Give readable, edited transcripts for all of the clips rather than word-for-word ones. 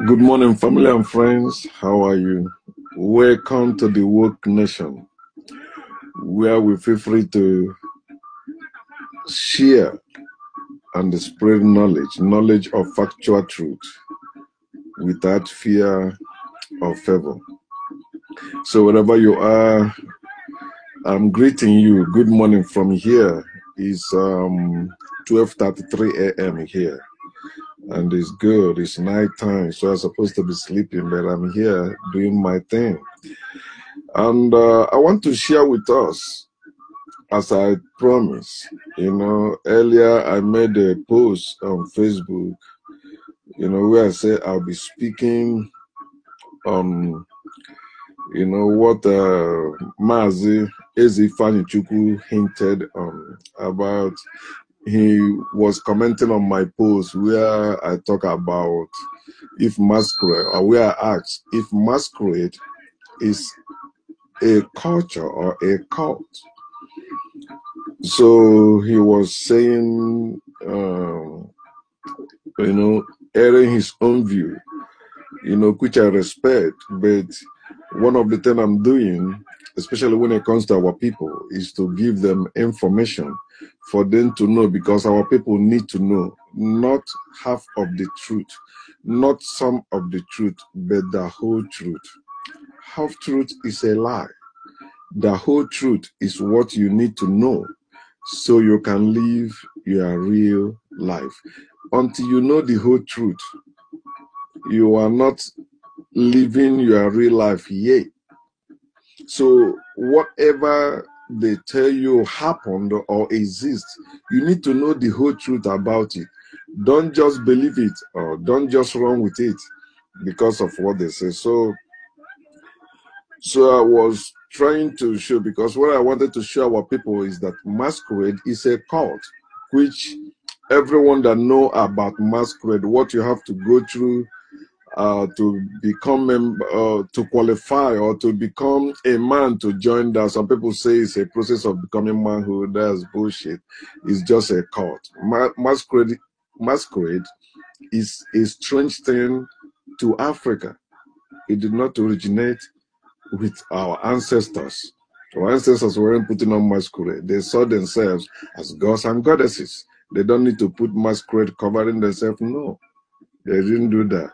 Good morning, family and friends. How are you? Welcome to the Woke Nation, where we feel free to share and spread knowledge of factual truth without fear or favor. So wherever you are, I'm greeting you. Good morning from here. It's 12:33 a.m. here. And it's good. It's night time, so I'm supposed to be sleeping, but I'm here doing my thing. And I want to share with us, as I promised. Earlier I made a post on Facebook, where I said I'll be speaking on, what Mazi Ezifani Chukwu hinted on about. He was commenting on my post where I talk about if masquerade, or where I asked if masquerade is a culture or a cult. So he was saying, airing his own view, which I respect. But one of the things I'm doing, especially when it comes to our people, is to give them information for them to know, because our people need to know not half of the truth, not some of the truth, but the whole truth. Half truth is a lie. The whole truth is what you need to know so you can live your real life. Until you know the whole truth, you are not living your real life yet. So whatever they tell you happened or exists, you need to know the whole truth about it. Don't just believe it, or don't just run with it because of what they say. So I was trying to show, because what I wanted to show our people is that masquerade is a cult, which everyone that know about masquerade, what you have to go through to become to qualify or to become a man to join that. Some people say it's a process of becoming manhood. That's bullshit. It's just a cult. Masquerade is a strange thing to Africa. It did not originate with our ancestors. Our ancestors weren't putting on masquerade. They saw themselves as gods and goddesses. They don't need to put masquerade covering themselves. No, they didn't do that.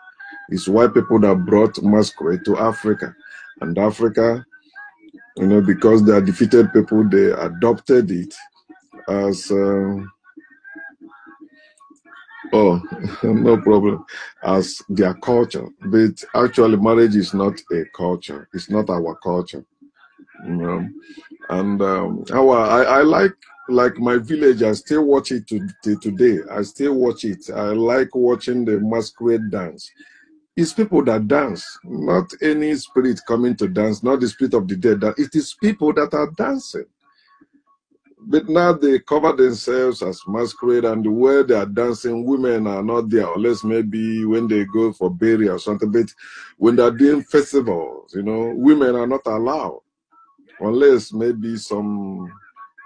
It's white people that brought masquerade to Africa. And Africa, because they are defeated people, they adopted it as, no problem, as their culture. But actually, marriage is not a culture. It's not our culture. And how I like my village. I still watch it today. I still watch it. I like watching the masquerade dance. It's people that dance, not any spirit coming to dance, not the spirit of the dead. It is people that are dancing. But now they cover themselves as masquerade, and the way they are dancing, women are not there, unless maybe when they go for burial or something. But when they're doing festivals, women are not allowed, unless maybe some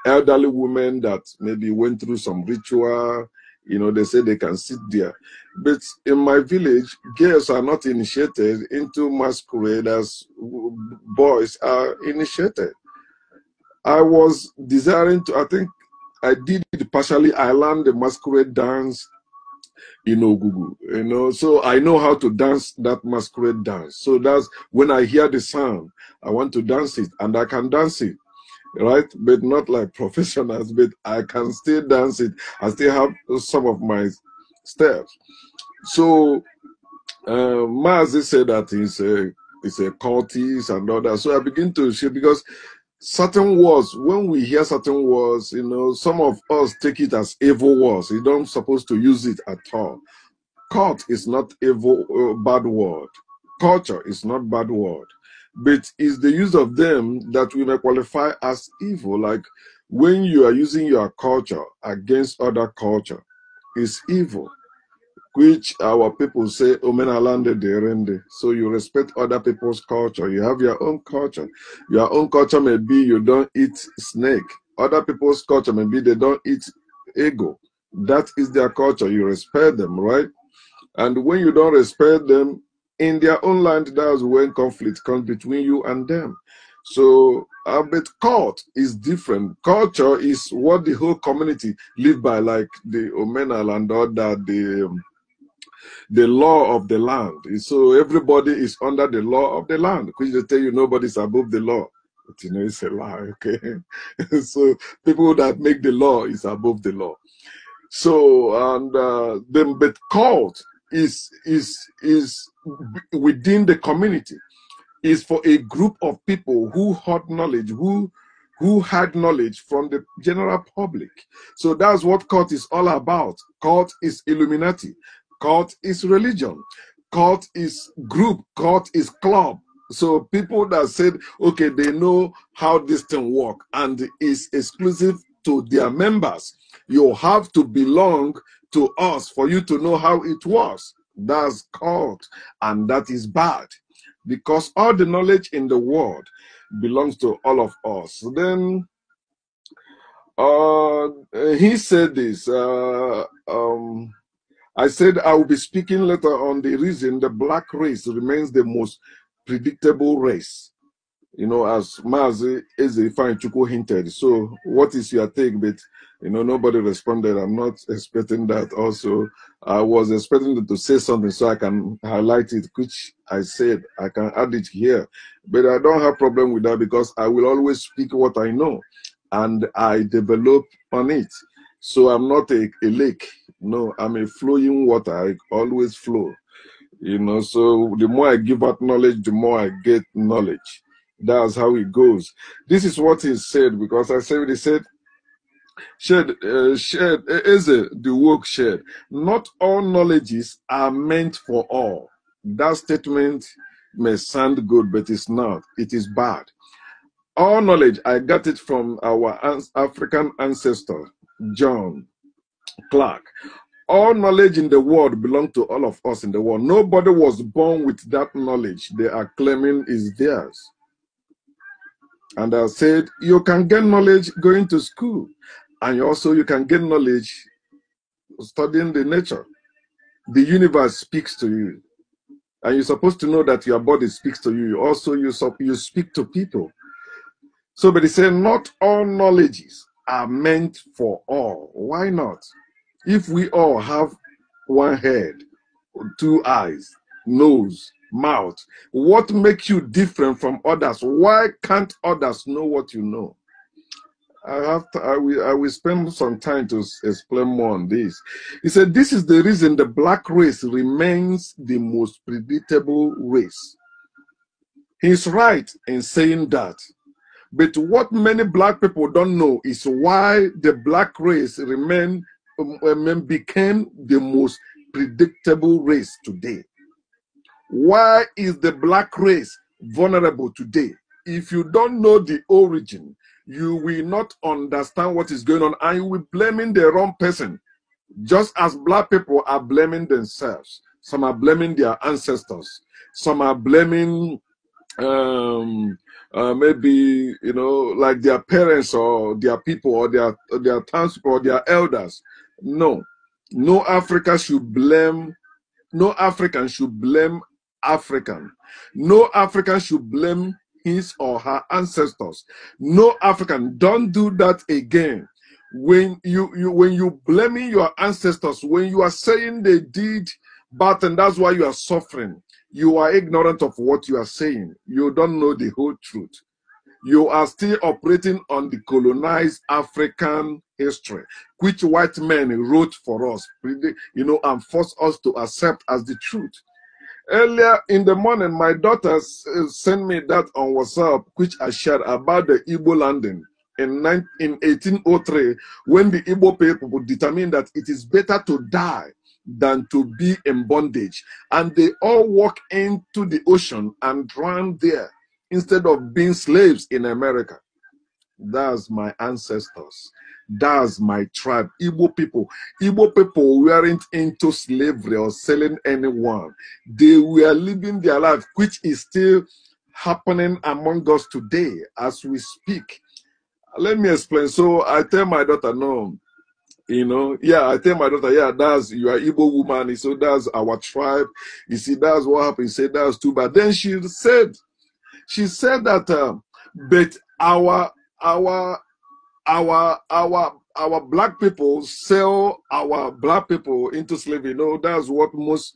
elderly women that maybe went through some ritual, they say they can sit there. But in my village, girls are not initiated into masquerade as boys are initiated. I was desiring to, I think I did it partially. I learned the masquerade dance in Ogugu, so I know how to dance that masquerade dance. So that's when I hear the sound, I want to dance it, and I can dance it. Right, but not like professionals, but I can still dance it. I still have some of my steps. So Mazi said that it's a cultist and all that. So I begin to share, because certain words, when we hear certain words, some of us take it as evil words. You don't supposed to use it at all. Cult is not evil, bad word. Culture is not bad word. But it's the use of them that we may qualify as evil. Like when you are using your culture against other culture, it's evil, which our people say, Omenalande de rende. So you respect other people's culture. You have your own culture. Your own culture may be you don't eat snake. Other people's culture may be they don't eat ego. That is their culture. You respect them, right? And when you don't respect them, in their own land, that's when conflict comes between you and them. So, but cult is different. Culture is what the whole community live by, like the Omenal and all that, the law of the land. So everybody is under the law of the land, which they tell you nobody's above the law. But you know, it's a lie, okay? So people that make the law is above the law. So, and then, but cult is within the community, is for a group of people who had knowledge, who had knowledge from the general public. So that's what cult is all about. Cult is Illuminati. Cult is religion. Cult is group. Cult is club. So people that said, okay, they know how this thing work and is exclusive to their members. You have to belong to us for you to know how it works. That's cult, and that is bad, because all the knowledge in the world belongs to all of us. Then he said this. I said I will be speaking later on the reason the black race remains the most predictable race. You know, as Mazi Ezefine Chuku hinted. So, what is your take? But, you know, nobody responded. I'm not expecting that also. I was expecting them to say something so I can highlight it, which I said. I can add it here. But I don't have problem with that, because I will always speak what I know and I develop on it. So, I'm not a lake. No, I'm a flowing water. I always flow. You know, so the more I give out knowledge, the more I get knowledge. That's how it goes. This is what he said, because I said, he said, the work shared. Not all knowledges are meant for all. That statement may sound good, but it's not. It is bad. All knowledge, I got it from our African ancestor, John Clark. All knowledge in the world belongs to all of us in the world. Nobody was born with that knowledge they are claiming is theirs. And I said, you can get knowledge going to school. And also you can get knowledge studying the nature. The universe speaks to you. And you're supposed to know that your body speaks to you. Also, you speak to people. So, but he said, not all knowledges are meant for all. Why not? If we all have one head, two eyes, nose, mouth, what makes you different from others? Why can't others know what you know? I will spend some time to explain more on this. He said, this is the reason the black race remains the most predictable race. He's right in saying that. But what many black people don't know is why the black race became the most predictable race today. Why is the black race vulnerable today? If you don't know the origin, you will not understand what is going on, and you will be blaming the wrong person. Just as black people are blaming themselves. Some are blaming their ancestors. Some are blaming maybe, you know, like their parents or their people or their townspeople or their elders. No African should blame African. No African should blame his or her ancestors. No African, don't do that again. When you blaming your ancestors, when you are saying they did bad and that's why you are suffering, you are ignorant of what you are saying. You don't know the whole truth. You are still operating on the colonized African history, which white men wrote for us, you know, and forced us to accept as the truth. Earlier in the morning, my daughter sent me that on WhatsApp, which I shared about the Igbo landing in 1803, when the Igbo people determined that it is better to die than to be in bondage. And they all walk into the ocean and drown there instead of being slaves in America. That's my ancestors. That's my tribe. Igbo people weren't into slavery or selling anyone. They were living their life, which is still happening among us today as we speak. Let me explain. So I tell my daughter, no, You know, yeah, I tell my daughter, yeah, you are Igbo woman. So that's our tribe. You see, that's what happened. He said, that's too bad. Then she said that, but our black people sell our black people into slavery. You know, that's what most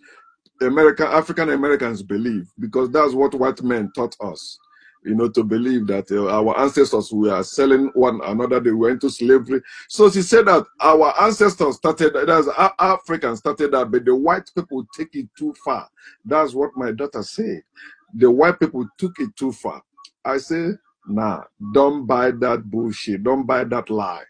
African Americans believe, because that's what white men taught us, you know, to believe that our ancestors were selling one another, they were into slavery. So she said that our ancestors started, that's Africans started that, but the white people take it too far. That's what my daughter said. The white people took it too far. I say, nah, don't buy that bullshit. Don't buy that lie.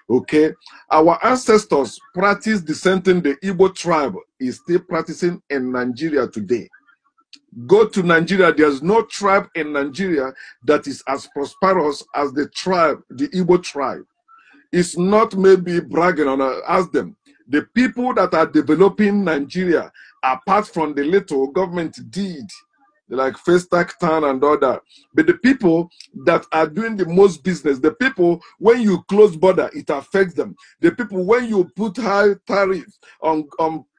Okay, our ancestors practiced the same thing the Igbo tribe is still practicing in Nigeria today. Go to Nigeria, there's no tribe in Nigeria that is as prosperous as the tribe, the Igbo tribe. It's not maybe bragging on ask them. The people that are developing Nigeria, apart from the little government did, like Festac Town and all that. But the people that are doing the most business, the people, when you close border, it affects them. The people, when you put high tariffs on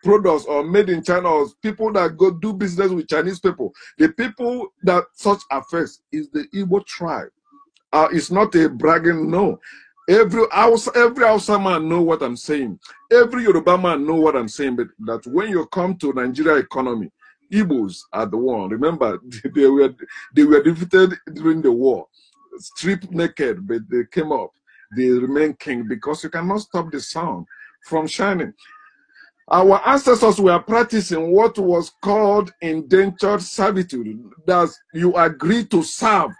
products or made in China, or people that go do business with Chinese people, the people that such affects is the Igbo tribe. It's not a bragging, no. Every Hausa man know what I'm saying. Every Yoruba man know what I'm saying. But that when you come to Nigeria economy, Igbos are the one. Remember, they were defeated during the war, stripped naked, but they came up. They remain king because you cannot stop the sun from shining. Our ancestors were practicing what was called indentured servitude. That you agree to serve.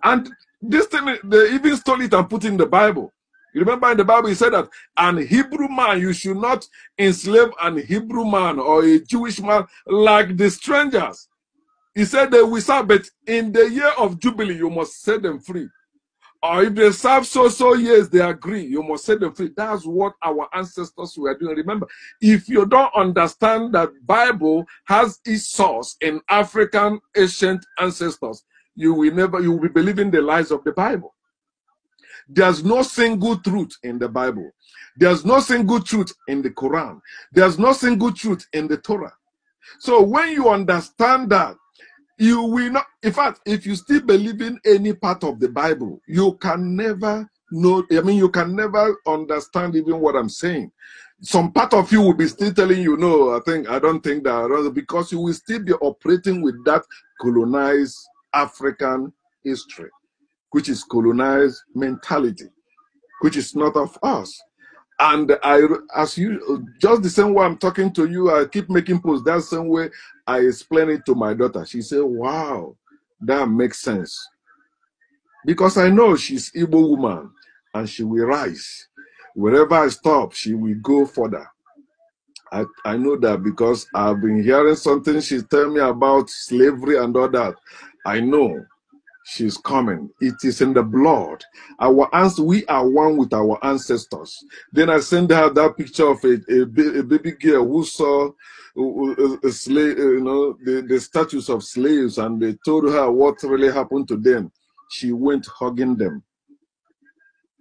And this thing, they even stole it and put it in the Bible. You remember in the Bible, he said that an Hebrew man, you should not enslave an Hebrew man or a Jewish man like the strangers. He said they will serve, but in the year of Jubilee, you must set them free. Or if they serve so years, they agree, you must set them free. That's what our ancestors were doing. Remember, if you don't understand that Bible has its source in African ancient ancestors, you will be believing the lies of the Bible. There's no single truth in the Bible. There's no single truth in the Quran. There's no single truth in the Torah. So when you understand that, you will not, in fact, if you still believe in any part of the Bible, you can never know, you can never understand even what I'm saying. Some part of you will be still telling you, no, I don't think that, because you will still be operating with that colonized African history, which is colonized mentality, which is not of us. And just the same way I'm talking to you, I keep making posts. That's the same way I explain it to my daughter. She said, wow, that makes sense. Because I know she's Igbo woman and she will rise. Wherever I stop, she will go further. I know that because I've been hearing something she's telling me about slavery and all that. I know she's coming. It is in the blood. We are one with our ancestors. Then I sent her that picture of a baby girl who saw a slave, the statues of slaves, and they told her what really happened to them. She went hugging them.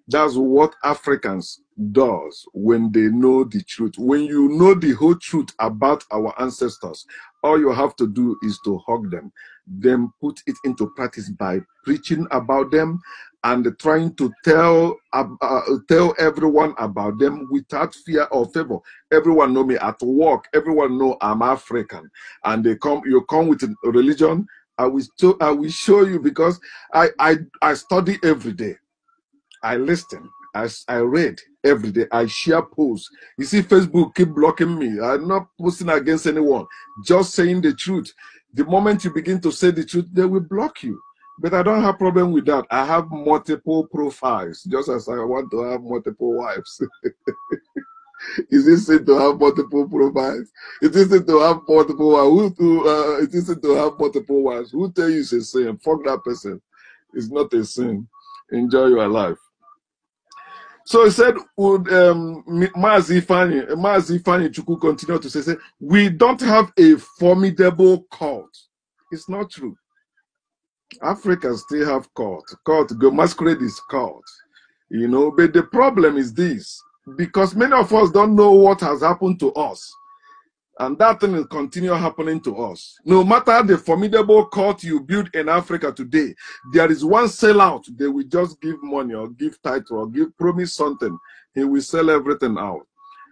That's what Africans does when they know the truth. When you know the whole truth about our ancestors, all you have to do is to hug them, then put it into practice by preaching about them and trying to tell everyone about them without fear or favor. Everyone know me at work. Everyone know I'm African, and you come with a religion. I will show you, because I study every day. I listen, I read every day, I share posts. You see, Facebook keep blocking me. I'm not posting against anyone, just saying the truth. The moment you begin to say the truth, they will block you. But I don't have problem with that. I have multiple profiles, just as I want to have multiple wives. Is it sin to have multiple profiles? It isn't to have multiple wives. It isn't to have multiple wives. Who tell you it's a sin? Fuck that person. It's not a sin. Enjoy your life. So he said, would Mazi Ifeanyi Chukwu continue to say, we don't have a formidable cult. It's not true. Africa still have cult. Masquerade is cult. But the problem is this. because many of us don't know what has happened to us. And that thing will continue happening to us. No matter the formidable court you build in Africa today, there is one sellout. They will just give money or give title or promise something. He will sell everything out.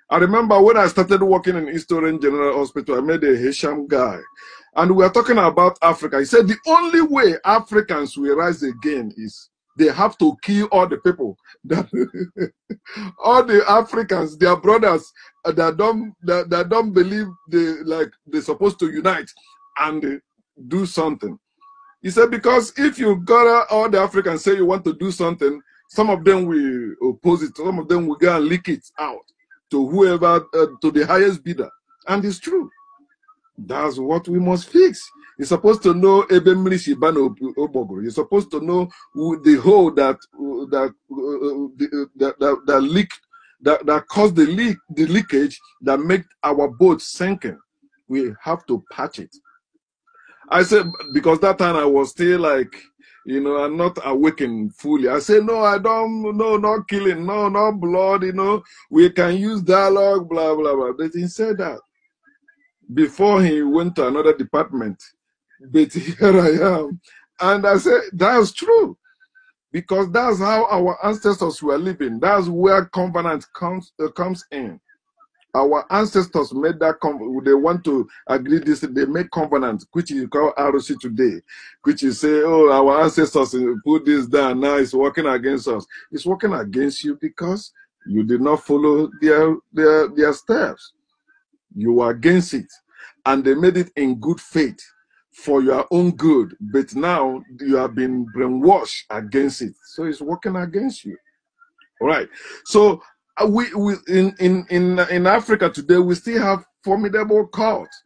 I remember when I started working in East Orange General Hospital, I met a Haitian guy. And we were talking about Africa. He said the only way Africans will rise again is they have to kill all the people that all the Africans, their brothers that don't believe they're supposed to unite and do something. He said, because if you got all the Africans say you want to do something, some of them will oppose it, some of them will go and leak it out to whoever, to the highest bidder. And it's true. That's what we must fix. You're supposed to know Ebemri Shibano Obogoro. You're supposed to know the hole that leak, that caused the leakage that made our boat sinking. We have to patch it. I said, because that time I was still like, you know, I'm not awakened fully. I said, no, I don't, no, not killing, no, not blood, you know, we can use dialogue, blah, blah, blah. But he said that before he went to another department. But here I am. And I said, that's true. Because that's how our ancestors were living. That's where covenant comes in. Our ancestors made that they want to agree this, they make covenant, which is called ROC today, which is say, oh, our ancestors put this down, now it's working against us. It's working against you because you did not follow their steps. You were against it. And they made it in good faith for your own good. But now you have been brainwashed against it. So it's working against you. All right. So in Africa today, we still have formidable cults.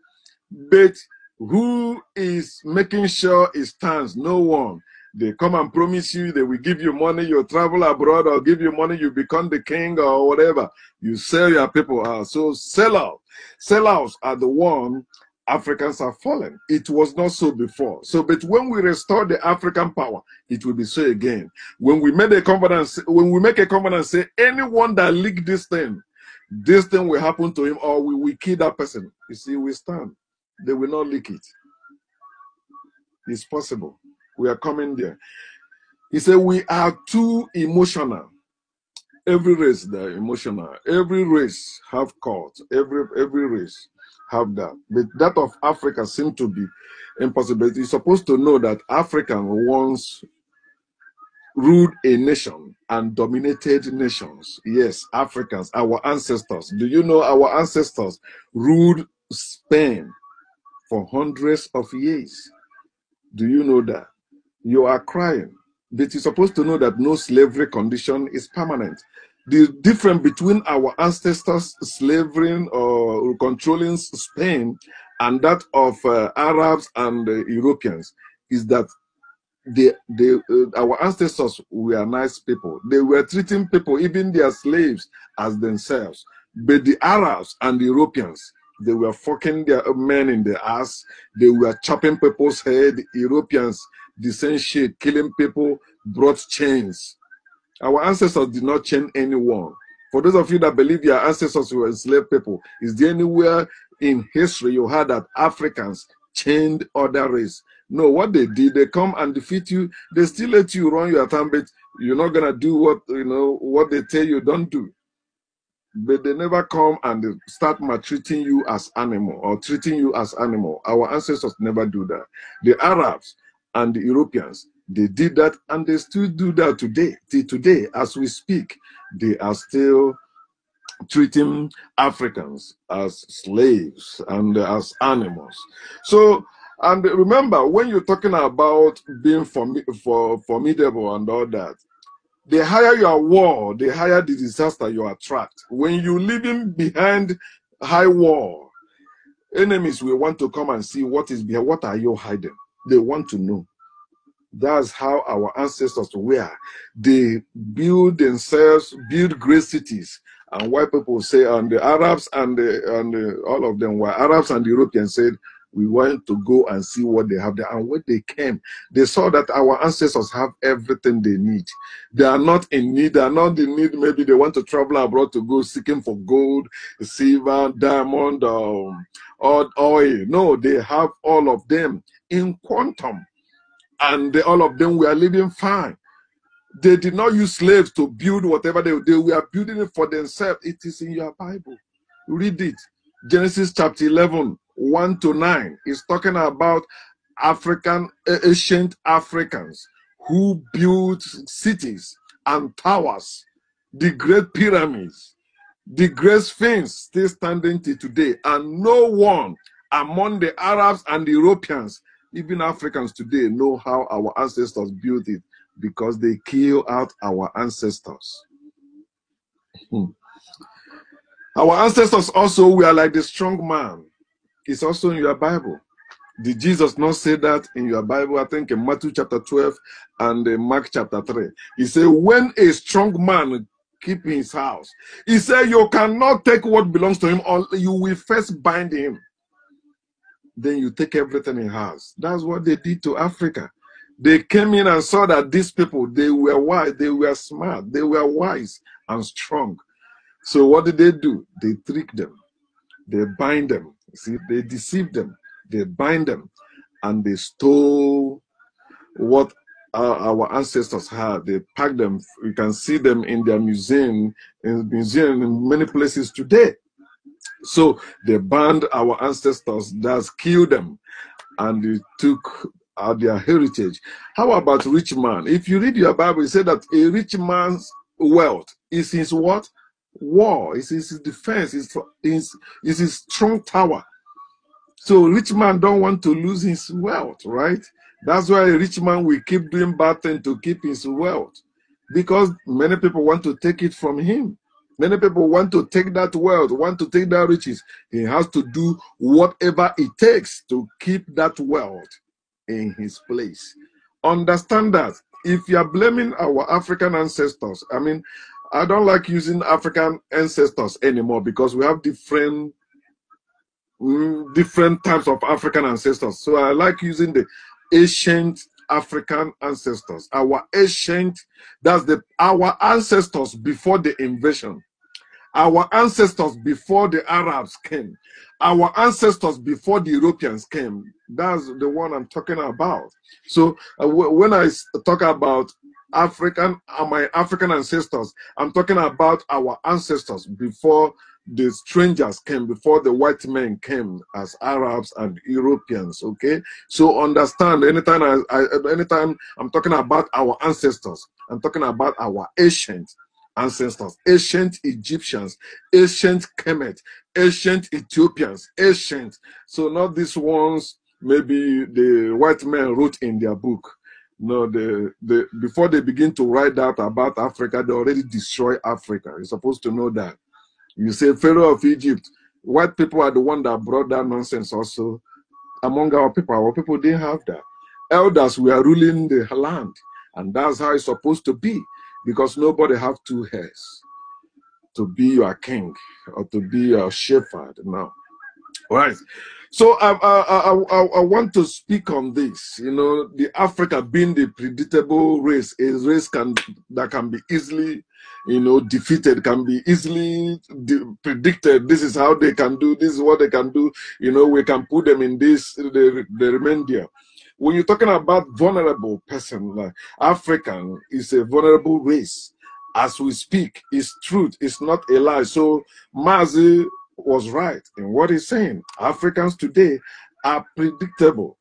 But who is making sure it stands? No one. They come and promise you they will give you money, you travel abroad, or give you money, you become the king or whatever. You sell your people out. So sellouts. Sellouts are the one Africans are fallen. It was not so before. So, but when we restore the African power, it will be so again. When we make a covenant, say anyone that leak this thing will happen to him, or we will kill that person. You see, we stand. They will not leak it. It's possible. We are coming there. He said, we are too emotional. Every race, they're emotional. Every race have cult. Every race have that. But that of Africa seems to be impossible. You're supposed to know that African once ruled a nation and dominated nations. Yes, Africans, our ancestors. Do you know our ancestors ruled Spain for hundreds of years? Do you know that? You are crying. But you're supposed to know that no slavery condition is permanent. The difference between our ancestors slavering or controlling Spain and that of Arabs and Europeans is that our ancestors were nice people. They were treating people, even their slaves, as themselves. But the Arabs and the Europeans, they were fucking their men in the ass. They were chopping people's head. Europeans, the same shit, killing people, brought chains. Our ancestors did not chain anyone. For those of you that believe your ancestors were enslaved people, is there anywhere in history you heard that Africans chained other race? No, what they did, they come and defeat you. They still let you run your town, but you're not gonna do what they tell you don't do. But they never come and start maltreating you as animal or treating you as animal. Our ancestors never do that. The Arabs and the Europeans, they did that, and they still do that today. Till today, as we speak, they are still treating Africans as slaves and as animals. So, and remember, when you're talking about being formidable and all that, the higher your wall, the higher the disaster you attract. When you're living behind high wall, enemies will want to come and see what is behind. What are you hiding? They want to know. That's how our ancestors were. They build themselves, build great cities. And white people say, and the Arabs and all of them were Arabs and the Europeans said, We went to go and see what they have there. And when they came, they saw that our ancestors have everything they need. They are not in need. They are not in need. Maybe they want to travel abroad to go seeking for gold, silver, diamond, or oil. No, they have all of them in quantum. And all of them were living fine. They did not use slaves to build whatever they were building it for themselves. It is in your Bible. Read it. Genesis chapter 11, 1 to 9. It's talking about ancient Africans who built cities and towers, the great pyramids, the great sphinx still standing till today. And no one among the Arabs and the Europeans, even Africans today, know how our ancestors built it, because they kill out our ancestors. Our ancestors also were like the strong man. It's also in your Bible. Did Jesus not say that in your Bible? I think in Matthew chapter 12 and Mark chapter 3. He said, when a strong man keep his house, he said, you cannot take what belongs to him, or you will first bind him. Then you take everything he has. That's what they did to Africa. They came in and saw that these people, they were wise, they were smart, they were wise and strong. So what did they do? They trick them. They bind them. See, they deceive them. They bind them. And they stole what our ancestors had. They packed them. You can see them in their museum in many places today. So they banned our ancestors, that's killed them, and they took their heritage. How about rich man? If you read your Bible, it said that a rich man's wealth is his what? War. It's his defense. It's his strong tower. So rich man don't want to lose his wealth, right? That's why a rich man will keep doing bad things to keep his wealth, because many people want to take it from him. Many people want to take that wealth, want to take that riches. He has to do whatever it takes to keep that wealth in his place. Understand that. If you are blaming our African ancestors, I mean, I don't like using African ancestors anymore, because we have different types of African ancestors. So I like using the ancient African ancestors. Our ancient, that's our ancestors before the invasion. Our ancestors before the Arabs came. Our ancestors before the Europeans came. That's the one I'm talking about. So when I talk about my African ancestors, I'm talking about our ancestors before the strangers came, before the white men came as Arabs and Europeans. Okay, so understand, anytime anytime I'm talking about our ancestors, I'm talking about our ancient ancestors, ancient Egyptians, ancient Kemet, ancient Ethiopians, ancient. So not these ones maybe the white men wrote in their book. No, before they begin to write that about Africa, they already destroy Africa. You're supposed to know that. You say Pharaoh of Egypt, white people are the one that brought that nonsense also among our people. Our people didn't have that. Elders were ruling the land, and that's how it's supposed to be, because nobody have two hairs to be your king or to be your shepherd now. All right. So I want to speak on this. You know, the Africa being the predictable race, a race that can be easily, you know, defeated, can be easily predicted. This is how they can do. This is what they can do. You know, we can put them in this. They remain there. When you're talking about vulnerable person, like African is a vulnerable race. As we speak, it's truth. It's not a lie. So Mazi was right in what he's saying. Africans today are predictable.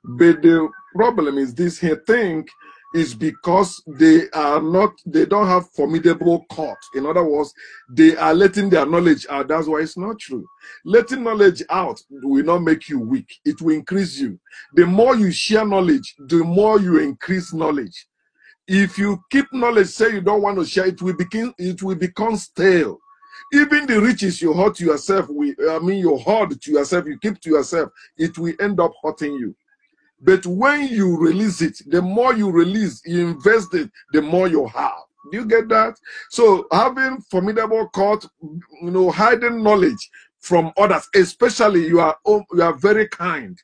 But the problem is this here thing is because they don't have formidable court. In other words, they are letting their knowledge out. That's why it's not true. Letting knowledge out will not make you weak. It will increase you. The more you share knowledge, the more you increase knowledge. If you keep knowledge, say you don't want to share, it will become stale. Even the riches you hoard to yourself, you hoard to yourself, you keep to yourself, it will end up hurting you. But when you release it, the more you release, you invest it, the more you have. Do you get that? So having formidable court, hiding knowledge from others, especially you are very kind.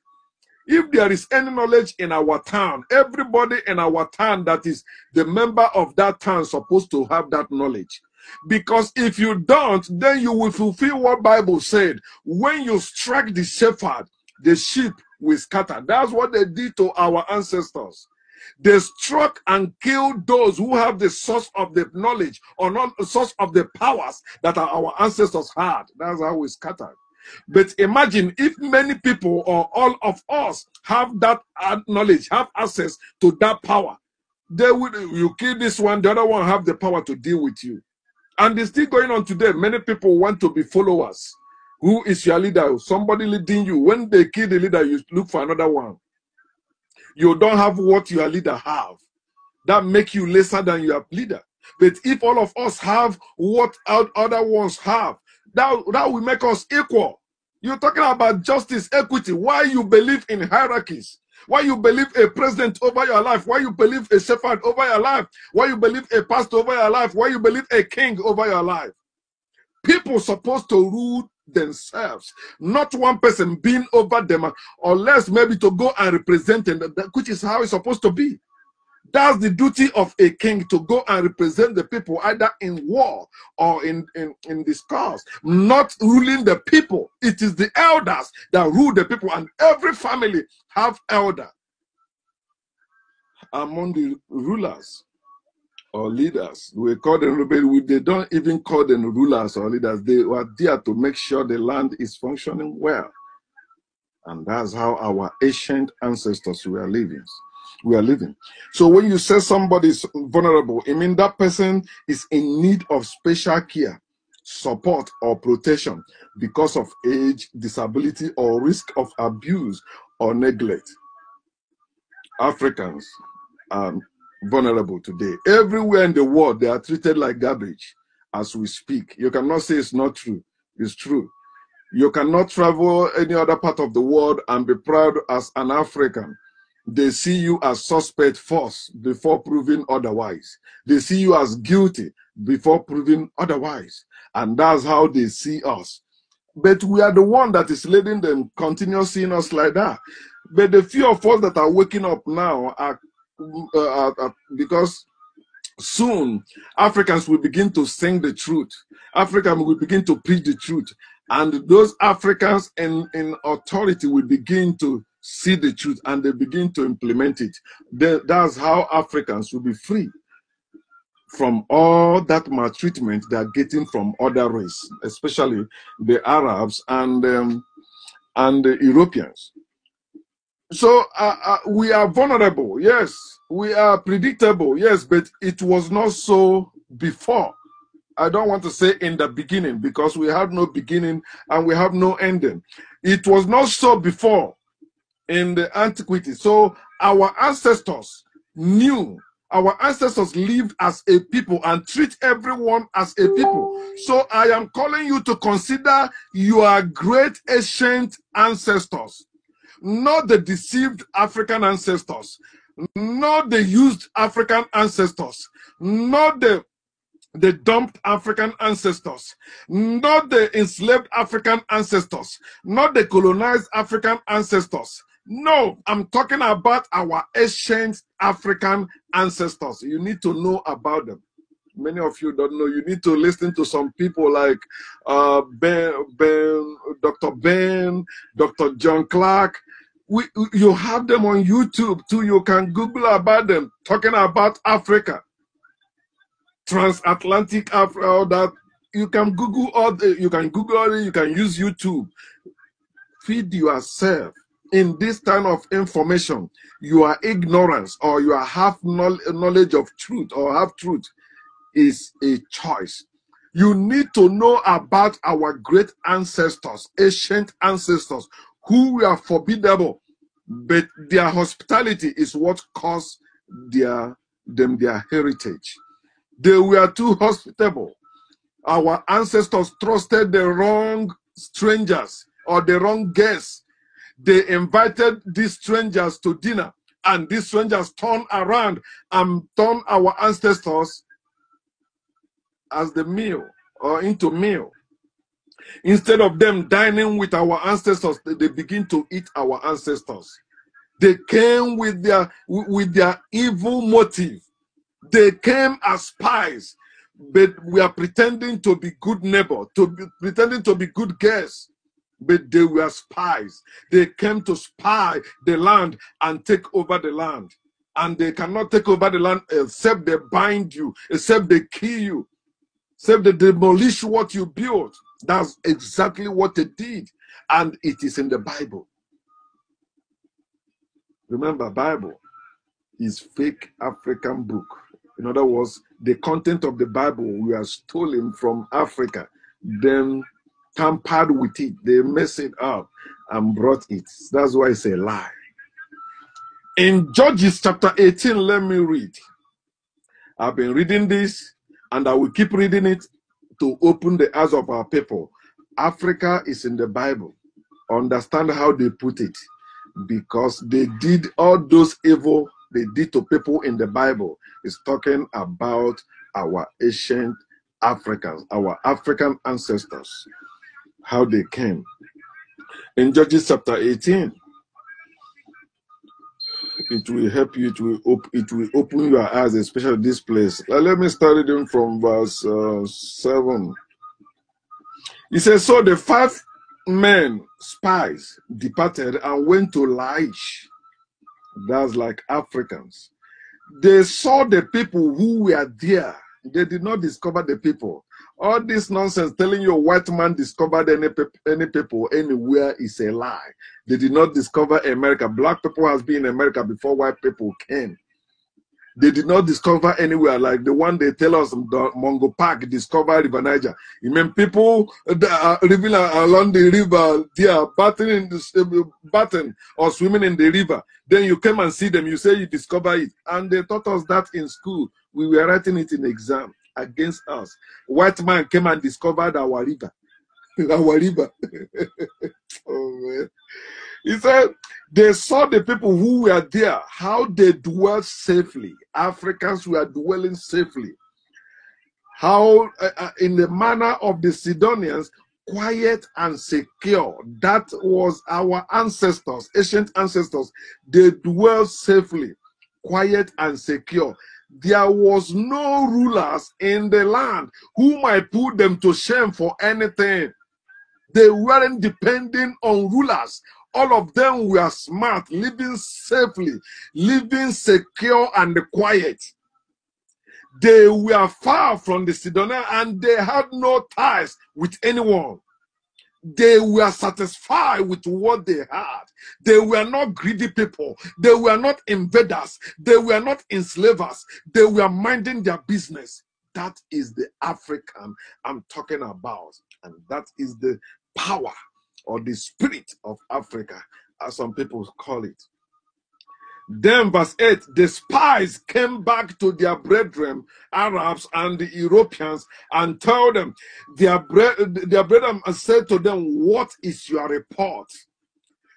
If there is any knowledge in our town, everybody in our town that is the member of that town is supposed to have that knowledge. Because if you don't, then you will fulfill what Bible said. When you strike the shepherd, the sheep will scatter. That's what they did to our ancestors. They struck and killed those who have the source of the knowledge or not the source of the powers that our ancestors had. That's how we scattered. But imagine if many people or all of us have that knowledge, have access to that power. They would, you kill this one, the other one have the power to deal with you. And it's still going on today. Many people want to be followers. Who is your leader? Somebody leading you. When they kill the leader, you look for another one. You don't have what your leader have. That make you lesser than your leader. But if all of us have what other ones have, that will make us equal. You're talking about justice, equity. Why you believe in hierarchies? Why you believe a president over your life? Why you believe a shepherd over your life? Why you believe a pastor over your life? Why you believe a king over your life? People supposed to rule themselves, not one person being over them, unless maybe to go and represent them, which is how it's supposed to be. That's the duty of a king, to go and represent the people either in war or in discourse, not ruling the people. It is the elders that rule the people, and every family have elder among the rulers or leaders. We call them, they don't even call them rulers or leaders. They are there to make sure the land is functioning well. And that's how our ancient ancestors were living. So when you say somebody is vulnerable, it means that person is in need of special care, support, or protection because of age, disability, or risk of abuse or neglect. Africans are vulnerable today. Everywhere in the world, they are treated like garbage as we speak. You cannot say it's not true. It's true. You cannot travel any other part of the world and be proud as an African. They see you as suspect first before proving otherwise. They see you as guilty before proving otherwise. And that's how they see us. But we are the one that is letting them continue seeing us like that. But the few of us that are waking up now are because soon Africans will begin to sing the truth. Africans will begin to preach the truth. And those Africans in authority will begin to see the truth, and they begin to implement it. That's how Africans will be free from all that maltreatment they are getting from other races, especially the Arabs and the Europeans. So we are vulnerable, yes. We are predictable, yes, but it was not so before. I don't want to say in the beginning, because we have no beginning and we have no ending. It was not so before in the antiquity. So our ancestors knew, our ancestors lived as a people and treat everyone as a people. So I am calling you to consider your great ancient ancestors, not the deceived African ancestors, not the used African ancestors, not the dumped African ancestors, not the enslaved African ancestors, not the colonized African ancestors. No, I'm talking about our ancient African ancestors. You need to know about them. Many of you don't know. You need to listen to some people like Dr. Ben, Dr. John Clark. You have them on YouTube too. You can Google about them, talking about Africa. Transatlantic Africa, all that. You can Google you can use YouTube. Feed yourself in this kind of information. Your ignorance or your half knowledge of truth or half truth is a choice. You need to know about our great ancestors, ancient ancestors, who were formidable, but their hospitality is what caused their heritage. They were too hospitable. Our ancestors trusted the wrong strangers or the wrong guests. They invited these strangers to dinner, and these strangers turned around and turned our ancestors as the meal or into meal. Instead of them dining with our ancestors, they begin to eat our ancestors. They came with their evil motive. They came as spies, but we are pretending to be good neighbor, pretending to be good guests, but they were spies. They came to spy the land and take over the land. And they cannot take over the land except they bind you, except they kill you, except they demolish what you built. That's exactly what they did. And it is in the Bible. Remember, Bible is fake African book. In other words, the content of the Bible we are stolen from Africa, then tampered with it. They mess it up and brought it. That's why it's a lie. In Judges chapter 18, let me read. I've been reading this, and I will keep reading it to open the eyes of our people. Africa is in the Bible. Understand how they put it. Because they did all those evil they did to people in the Bible. It's talking about our ancient Africans, our African ancestors, how they came. In Judges chapter 18, it will help you, it will open your eyes, especially this place. Let me start reading from verse 7. It says, so the 5 men, spies, departed and went to Laish. That's like Africans. They saw the people who were there. They did not discover the people. All this nonsense telling you a white man discovered any people anywhere is a lie. They did not discover America. Black people has been in America before white people came. They did not discover anywhere like the one they tell us Mungo Park discovered River Niger. You mean people living along the river, they are bathing or swimming in the river. Then you come and see them, you say you discover it. And they taught us that in school. We were writing it in exam against us. White man came and discovered our river. Our river. Oh, man. He said, they saw the people who were there, how they dwelt safely. Africans were dwelling safely. How, in the manner of the Sidonians, quiet and secure. That was our ancestors, ancient ancestors. They dwelt safely, quiet and secure. There was no rulers in the land who might put them to shame for anything. They weren't depending on rulers. All of them were smart, living safely, living secure and quiet. They were far from the Sidonians and they had no ties with anyone. They were satisfied with what they had. They were not greedy people. They were not invaders. They were not enslavers. They were minding their business. That is the African I'm talking about. And that is the power or the spirit of Africa, as some people call it. Then verse 8, the spies came back to their brethren, Arabs and the Europeans, and told them, their brethren said to them, what is your report?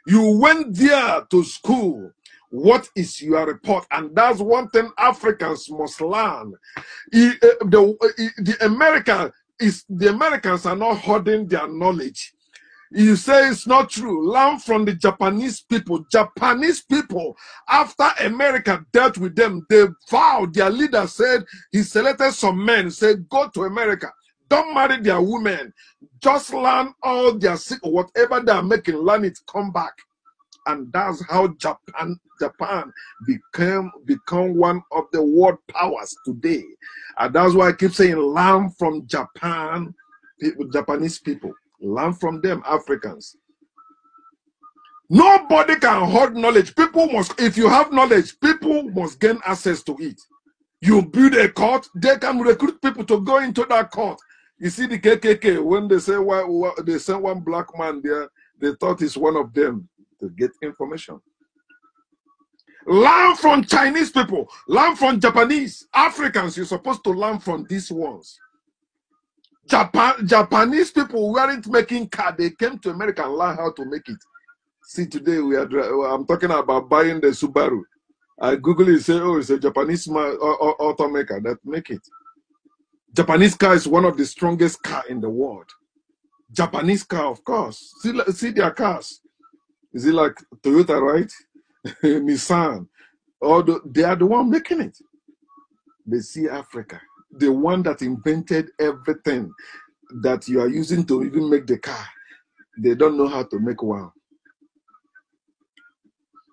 You went there to school. What is your report? And that's one thing Africans must learn. The Americans are not hoarding their knowledge. You say it's not true. Learn from the Japanese people. Japanese people, after America dealt with them, they vowed, their leader said, he selected some men, said, go to America. Don't marry their women. Just learn all their secret, whatever they are making, learn it, come back. And that's how Japan become one of the world powers today. And that's why I keep saying, learn from Japan, Japanese people. Learn from them, Africans. Nobody can hold knowledge. People must, if you have knowledge, people must gain access to it. You build a court, they can recruit people to go into that court. You see the KKK, when they say they send one black man there, they thought it's one of them to get information. Learn from Chinese people. Learn from Japanese. Africans, you're supposed to learn from these ones. Japanese people weren't making car. They came to America and learned how to make it. See, today I'm talking about buying the Subaru. I Google it, say, oh, it's a Japanese automaker that make it. Japanese car is one of the strongest car in the world. Japanese car, of course. See their cars. Is it like Toyota, right? Nissan. They are the one making it. They see Africa, the one that invented everything that you are using to even make the car. They don't know how to make one.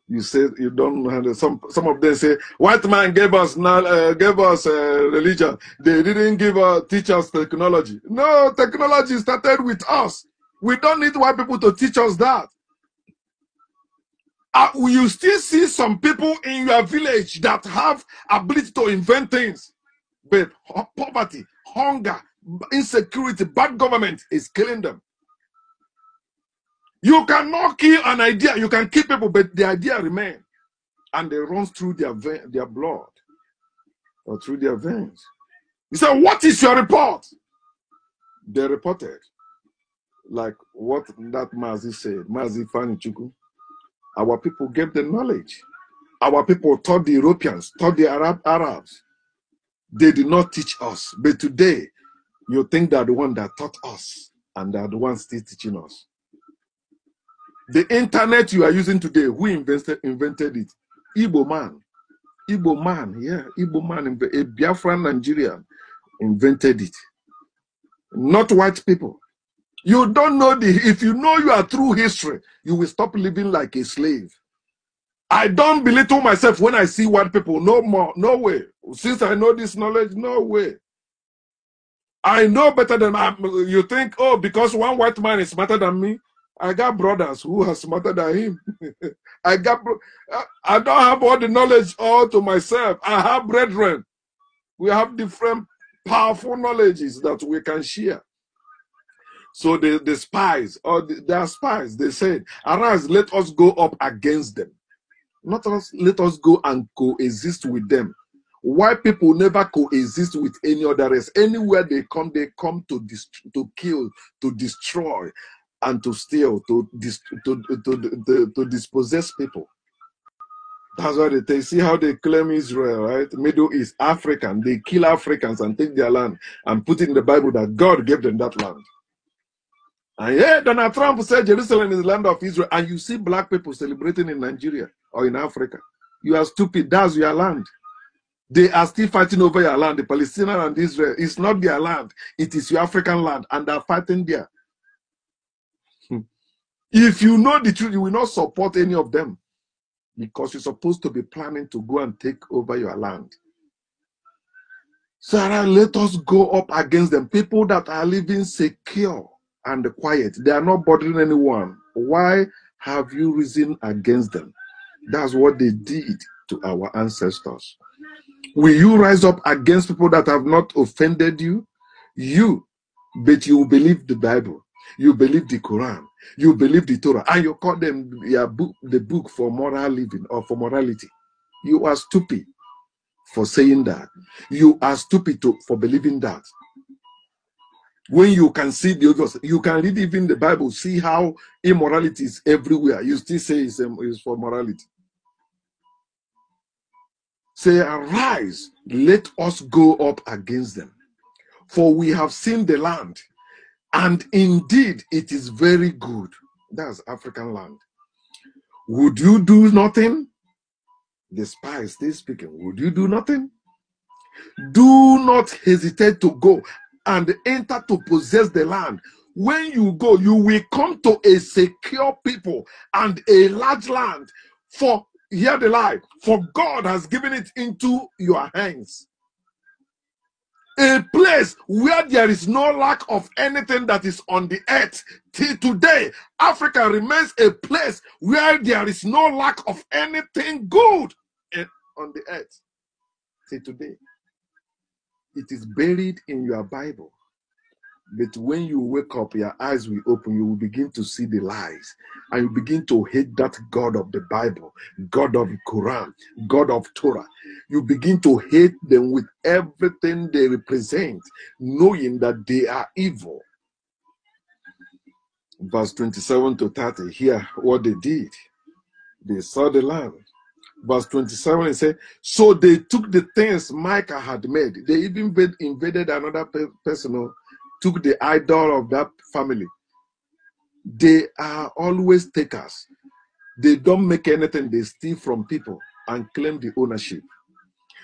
You say you don't know how to. Some of them say white man gave us religion. They didn't teach us technology. No, technology started with us. We don't need white people to teach us that. You still see some people in your village that have ability to invent things, but poverty, hunger, insecurity, bad government is killing them. You cannot kill an idea. You can kill people, but the idea remains, and it runs through their blood or through their veins. You say, what is your report? They reported, like what that Mazi said, Mazi Fanichuku. Our people gave the knowledge. Our people taught the Europeans, taught the Arabs. They did not teach us. But today, you think they're the one that taught us, and they're the ones still teaching us. The internet you are using today, who invented it? Igbo man. Igbo man, yeah. Igbo man, a Biafran Nigerian invented it. Not white people. You don't know if you know you are through history, you will stop living like a slave. I don't belittle myself when I see white people. No more. No way. Since I know this knowledge, no way. I know better than you think, oh, because one white man is smarter than me. I got brothers who are smarter than him. I don't have all the knowledge all to myself. I have brethren. We have different powerful knowledges that we can share. So the spies, or they are spies, they said, arise, let us go up against them. Not us, let us go and coexist with them. White people never coexist with any other race. Anywhere they come to kill, to destroy, and to steal, to dispossess people. That's why they see how they claim Israel, right? Middle East, African. They kill Africans and take their land and put it in the Bible that God gave them that land. And yeah, Donald Trump said Jerusalem is the land of Israel, and you see black people celebrating in Nigeria or in Africa. You are stupid. That's your land. They are still fighting over your land. The Palestinian and Israel. It's not their land. It is your African land, and they're fighting there. If you know the truth, you will not support any of them, because you're supposed to be planning to go and take over your land. Sarah, let us go up against them. People that are living secure and quiet. They are not bothering anyone. Why have you risen against them? That's what they did to our ancestors. Will you rise up against people that have not offended you? But you believe the Bible. You believe the Quran. You believe the Torah. And you call them the book for moral living or for morality. You are stupid for saying that. You are stupid for believing that. When you can see the obvious, you can read even the Bible, see how immorality is everywhere. You still say it's for morality. Say, arise, let us go up against them. For we have seen the land, and indeed it is very good. That's African land. Would you do nothing? The spies still speaking. Would you do nothing? Do not hesitate to go and enter to possess the land. When you go, you will come to a secure people and a large land. For, hear the lie, for God has given it into your hands. A place where there is no lack of anything that is on the earth. Till today, Africa remains a place where there is no lack of anything good on the earth. Till today. It is buried in your Bible. But when you wake up, your eyes will open, you will begin to see the lies. And you begin to hate that God of the Bible, God of the Quran, God of Torah. You begin to hate them with everything they represent, knowing that they are evil. Verse 27 to 30, hear what they did. They saw the land. Verse 27, it says, so they took the things Micah had made. They even invaded another person, took the idol of that family. They are always takers. They don't make anything. They steal from people and claim the ownership.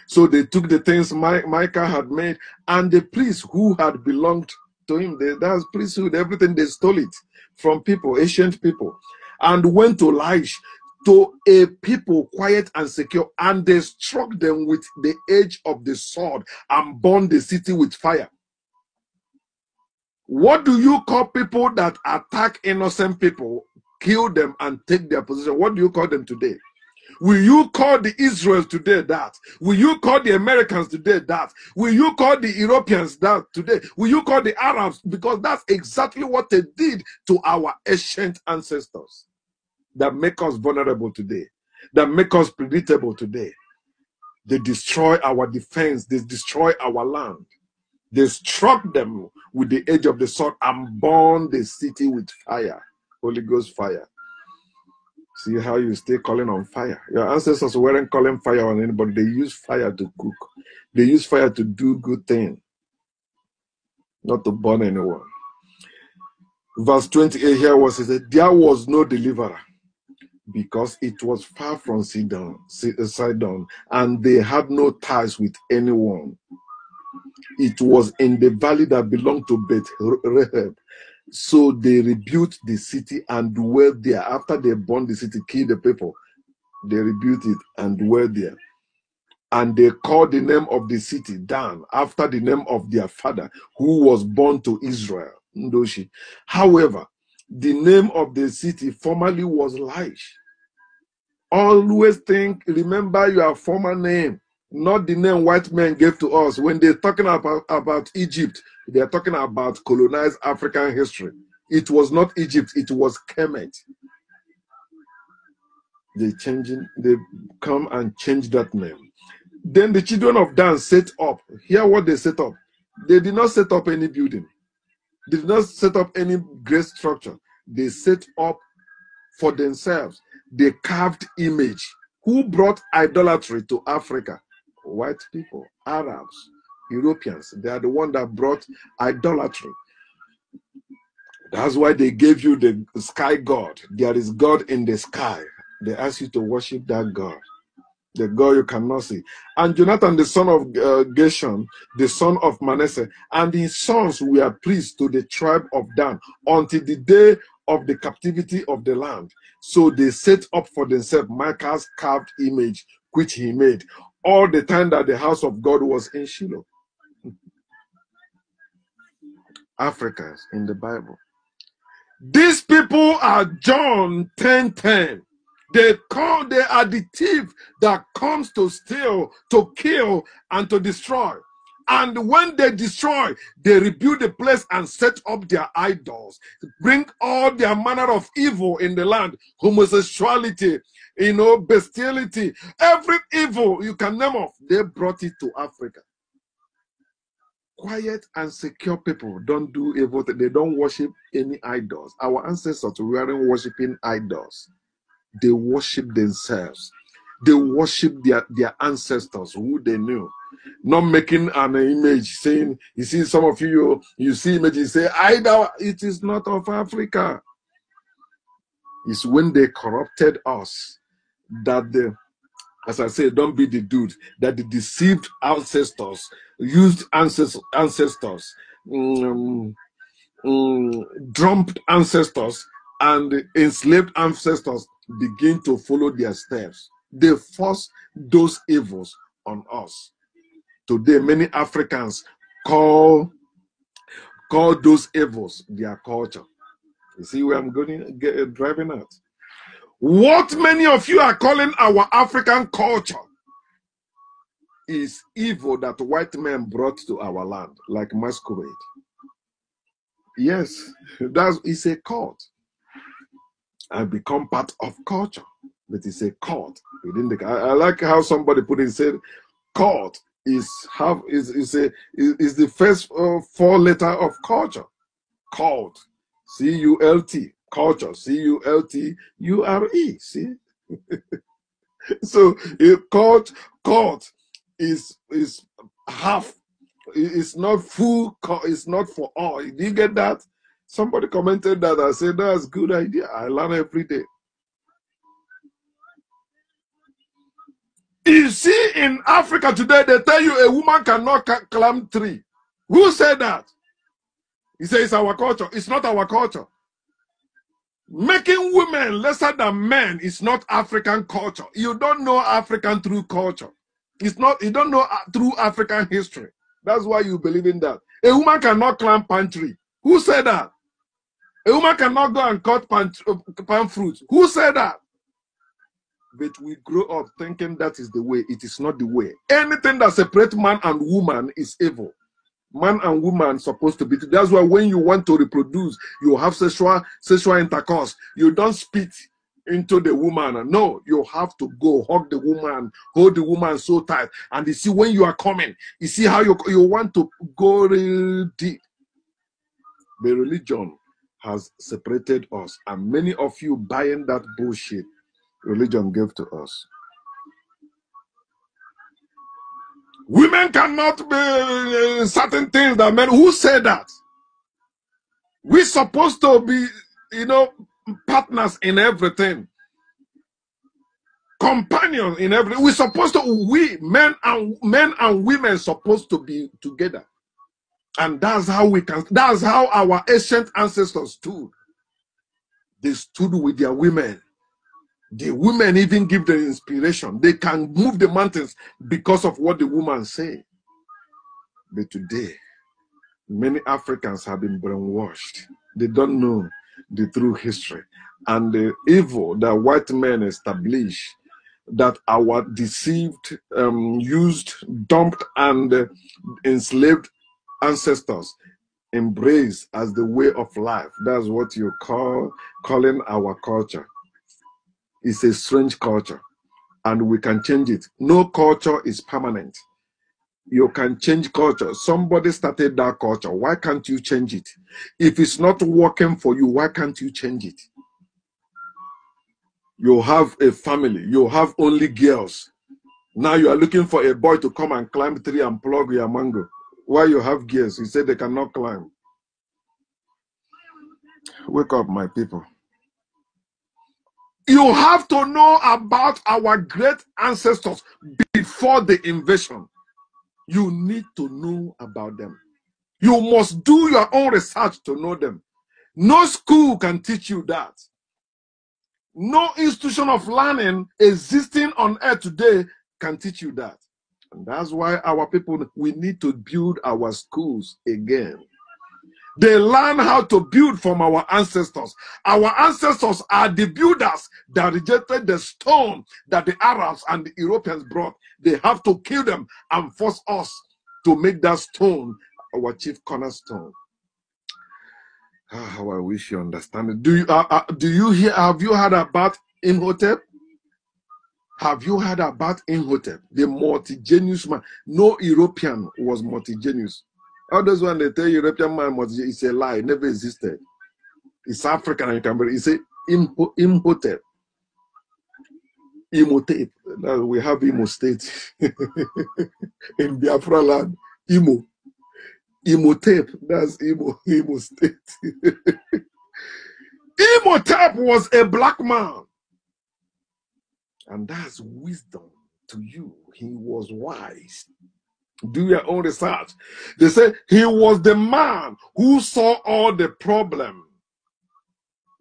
So they took the things Micah had made, and the priests who had belonged to him, that's priesthood, everything, they stole it from people, ancient people, and went to Laish, to a people quiet and secure, and they struck them with the edge of the sword and burned the city with fire. What do you call people that attack innocent people, kill them, and take their position? What do you call them today? Will you call the Israel today that? Will you call the Americans today that? Will you call the Europeans that today? Will you call the Arabs? Because that's exactly what they did to our ancient ancestors that make us vulnerable today, that make us predictable today. They destroy our defense. They destroy our land. They struck them with the edge of the sword and burned the city with fire, Holy Ghost fire. See how you stay calling on fire. Your ancestors weren't calling fire on anybody. They used fire to cook. They used fire to do good things, not to burn anyone. Verse 28 here was, it said, there was no deliverer, because it was far from Sidon, and they had no ties with anyone. It was in the valley that belonged to Beth Rehab. So they rebuilt the city and dwelt there. After they burned the city, killed the people, they rebuilt it and dwelt there. And they called the name of the city Dan, after the name of their father, who was born to Israel, Ndoshi. However, the name of the city formerly was Laish. Always remember your former name, not the name white men gave to us. When they're talking about Egypt, they're talking about colonized African history. It was not Egypt, it was Kemet. They come and change that name. Then the children of Dan set up. Hear what they set up. They did not set up any building. They did not set up any great structure. They set up for themselves the carved image. Who brought idolatry to Africa? White people, Arabs, Europeans. They are the one that brought idolatry. That's why they gave you the sky god. There is God in the sky. They ask you to worship that God, the God you cannot see. And Jonathan, the son of Gershon, the son of Manasseh, and his sons were priests to the tribe of Dan until the day of the captivity of the land. So they set up for themselves Micah's carved image, which he made, all the time that the house of God was in Shiloh. Africans in the Bible. These people are John 10:10. They are the thief that comes to steal, to kill, and to destroy. And when they destroy, they rebuild the place and set up their idols, bring all their manner of evil in the land, homosexuality, bestiality, every evil you can name off, they brought it to Africa. Quiet and secure people don't do evil. They don't worship any idols. Our ancestors weren't worshiping idols. They worship themselves. They worship their ancestors who they knew. Not making an image saying, you see, some of you see images, say, idol, it is not of Africa. It's when they corrupted us that as I say, don't be the dude, that the deceived ancestors, used ancestors, drumped ancestors, and enslaved ancestors begin to follow their steps. They force those evils on us. Today, many Africans call those evils their culture. You see where I'm driving at? What many of you are calling our African culture is evil that white men brought to our land, like masquerade. Yes, it's a cult. And become part of culture, but it's a cult. I like how somebody put it, said, cult is the first 4 letters of culture. Cult, C-U-L-T, culture, C-U-L-T-U-R-E. See, so cult is half. It's not full. It's not for all. Do you get that? Somebody commented that. I said, that's a good idea. I learn every day. You see, in Africa today, they tell you a woman cannot climb tree. Who said that? He says it's our culture. It's not our culture. Making women lesser than men is not African culture. You don't know African true culture. It's not. You don't know true African history. That's why you believe in that. A woman cannot climb palm tree. Who said that? A woman cannot go and cut palm fruit. Who said that? But we grow up thinking that is the way. It is not the way. Anything that separates man and woman is evil. Man and woman supposed to be. That's why when you want to reproduce, you have sexual intercourse. You don't spit into the woman. No, you have to go hug the woman, hold the woman so tight. And you see when you are coming, you see how you want to go real deep. The religion has separated us, and many of you buying that bullshit religion gave to us. Women cannot be certain things that men. Who said that? We're supposed to be, partners in everything, companions in everything. We're supposed to. Men and women supposed to be together, and that's how we can. That's how our ancient ancestors stood. They stood with their women. The women even give them inspiration. They can move the mountains because of what the woman say. But today, many Africans have been brainwashed. They don't know the true history. And the evil that white men establish, that our deceived, used, dumped, and enslaved ancestors embrace as the way of life. That's what you calling our culture. It's a strange culture, and we can change it. No culture is permanent. You can change culture. Somebody started that culture. Why can't you change it? If it's not working for you, why can't you change it? You have a family. You have only girls. Now you are looking for a boy to come and climb a tree and plug your mango. Why you have girls? You say they cannot climb. Wake up, my people. You have to know about our great ancestors before the invasion. You need to know about them. You must do your own research to know them. No school can teach you that. No institution of learning existing on earth today can teach you that. And that's why our people, we need to build our schools again. They learn how to build from our ancestors. Our ancestors are the builders that rejected the stone that the Arabs and the Europeans brought. They have to kill them and force us to make that stone our chief cornerstone. How I wish you understand it. Do you hear? Have you heard about Imhotep? Have you heard about Imhotep, the multi-genius man? No European was multi-genius. All those when they tell you European man it's a lie, it never existed. It's African and you can believe. It's a Imhotep. Imhotep. Now we have Imo State in Biafra land. Imhotep. That's Imo State. Imhotep was a black man. And that's wisdom to you. He was wise. Do your own research. They say he was the man who saw all the problems.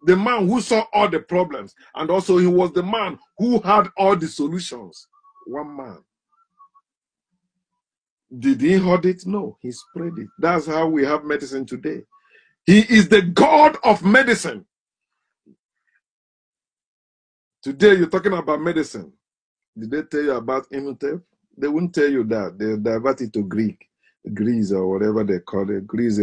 The man who saw all the problems. And also he was the man who had all the solutions. One man. Did he hold it? No, he spread it. That's how we have medicine today. He is the God of medicine. Today you're talking about medicine. Did they tell you about Imhotep? They wouldn't tell you that. They divert it to Greece or whatever they call it. Greece.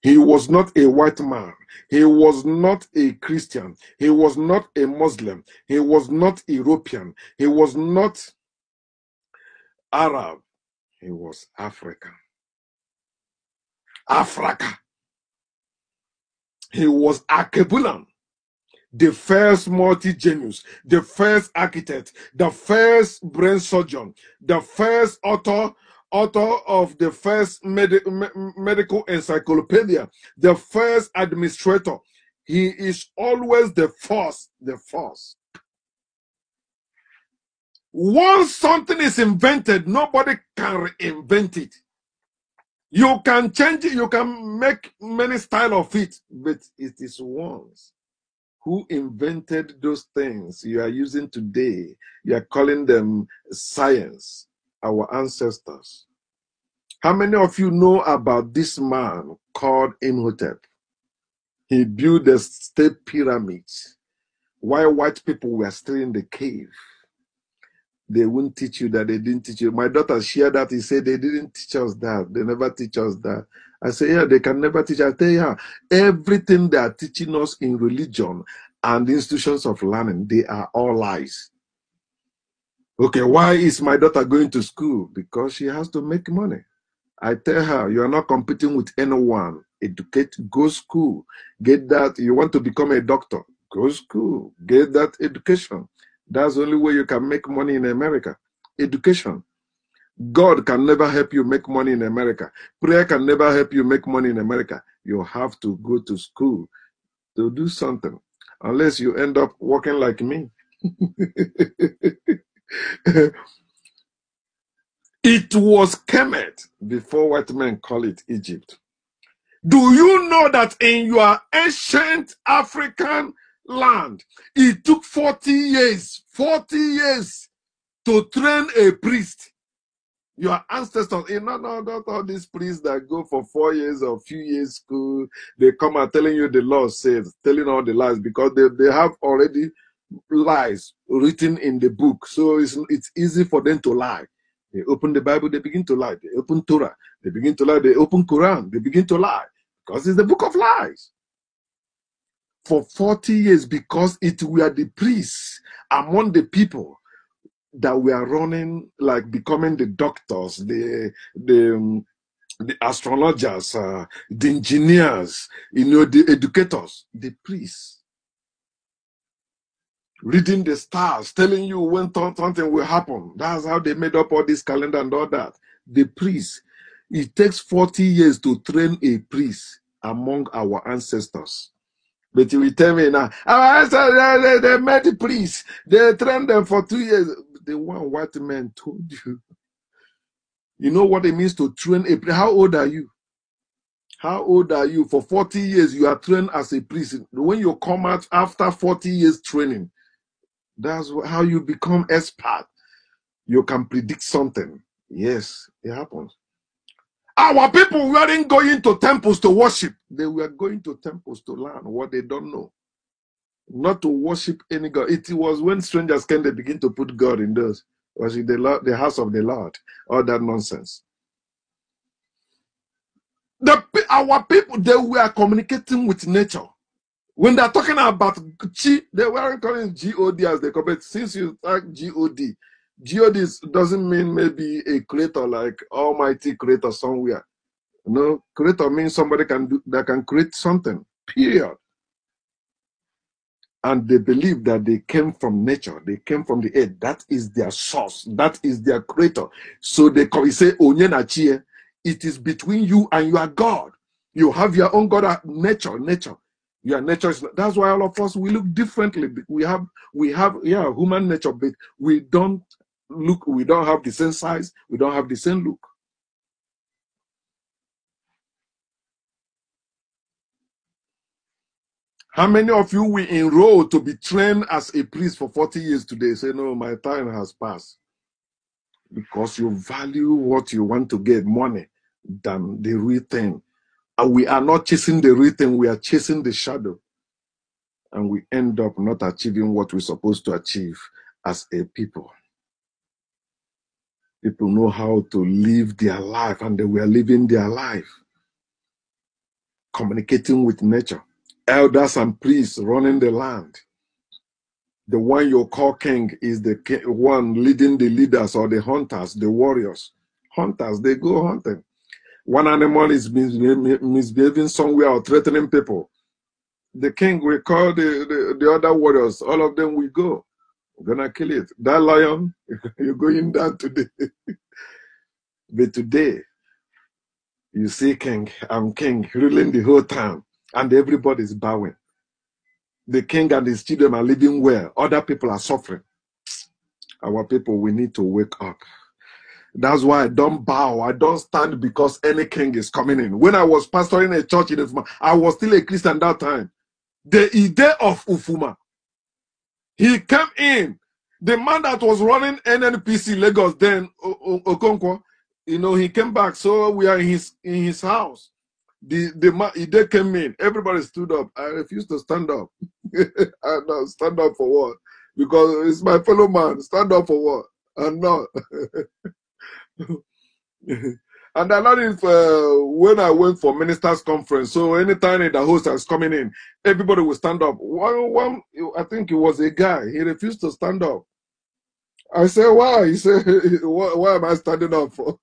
He was not a white man. He was not a Christian. He was not a Muslim. He was not European. He was not Arab. He was African. Africa. He was Akebulan. The first multi-genius, the first architect, the first brain surgeon, the first author author of the first medical encyclopedia, the first administrator. He is always the first, the first. Once something is invented, nobody can reinvent it. You can change it, you can make many styles of it, but it is once. Who invented those things you are using today? You are calling them science, our ancestors. How many of you know about this man called Imhotep? He built the state pyramids while white people were still in the cave. They won't teach you that, they didn't teach you. My daughter shared that. He said they didn't teach us that. They never teach us that. I say, yeah, they can never teach us. I tell you, yeah, everything they are teaching us in religion and institutions of learning, they are all lies. Okay, why is my daughter going to school? Because she has to make money. I tell her, you are not competing with anyone. Educate, go school. Get that. You want to become a doctor? Go school. Get that education. That's the only way you can make money in America. Education. God can never help you make money in America. Prayer can never help you make money in America. You have to go to school to do something. Unless you end up working like me. It was Kemet before white men call it Egypt. Do you know that in your ancient African land, it took 40 years to train a priest? Your ancestors, not all these priests that go for 4 years or few years school, they come and telling you the law says, telling all the lies, because they have already lies written in the book. So it's easy for them to lie. They open the Bible, they begin to lie. They open Torah, they begin to lie. They open Quran, they begin to lie. Because it's the book of lies. For 40 years, because it were the priests among the people that were running, like becoming the doctors, the astrologers, the engineers, the educators, the priests. Reading the stars, telling you when something will happen. That's how they made up all this calendar and all that. The priests. It takes 40 years to train a priest among our ancestors. But you will tell me now, our ancestors, they made the priests. They trained them for 2 years. The one white man told you. You know what it means to train a priest? How old are you? How old are you? For 40 years, you are trained as a priest. When you come out after 40 years training, that's how you become expert. You can predict something. Yes, it happens. Our people weren't going to temples to worship. They were going to temples to learn what they don't know. Not to worship any God. It was when strangers came, they begin to put God in those. Worship the house of the Lord. All that nonsense. Our people, they were communicating with nature. When they're talking about Chi, they weren't calling G-O-D as they call it. Since you talk G-O-D, G-O-D doesn't mean maybe a creator like Almighty Creator somewhere. No, creator means somebody that can create something, period. And they believe that they came from nature, they came from the earth. That is their source, that is their creator. So they say, Onyenachie, it is between you and your God. You have your own God, nature. Your nature is not, that's why all of us, we look differently. We have human nature, but we don't have the same size, we don't have the same look. How many of you will enroll to be trained as a priest for 40 years today? Say, no, my time has passed. Because you value what you want to get, money, than the real thing. And we are not chasing the real thing, we are chasing the shadow. And we end up not achieving what we're supposed to achieve as a people. People know how to live their life, and they were living their life. Communicating with nature. Elders and priests running the land. The one you call king is the one leading the leaders or the hunters, the warriors. Hunters, they go hunting. One animal is misbehaving somewhere or threatening people. The king will call the other warriors. All of them will go. We're going to kill it. That lion, you're going down today. But today, you see king, I'm king, ruling the whole town, and everybody's bowing. The king and his children are living well. Other people are suffering. Our people, we need to wake up. That's why I don't bow. I don't stand because any king is coming in. When I was pastoring a church in Ufuma, I was still a Christian that time. The day of Ufuma, he came in. The man that was running NNPC Lagos then, Okonkwo, you know, he came back. So we are in his house. They came in. Everybody stood up. I refused to stand up. I don't stand up for what? Because it's my fellow man. Stand up for what? I'm not. And I learned when I went for ministers' conference. So anytime the host is coming in, everybody will stand up. One, I think it was a guy. He refused to stand up. I said, why? He said, why am I standing up for?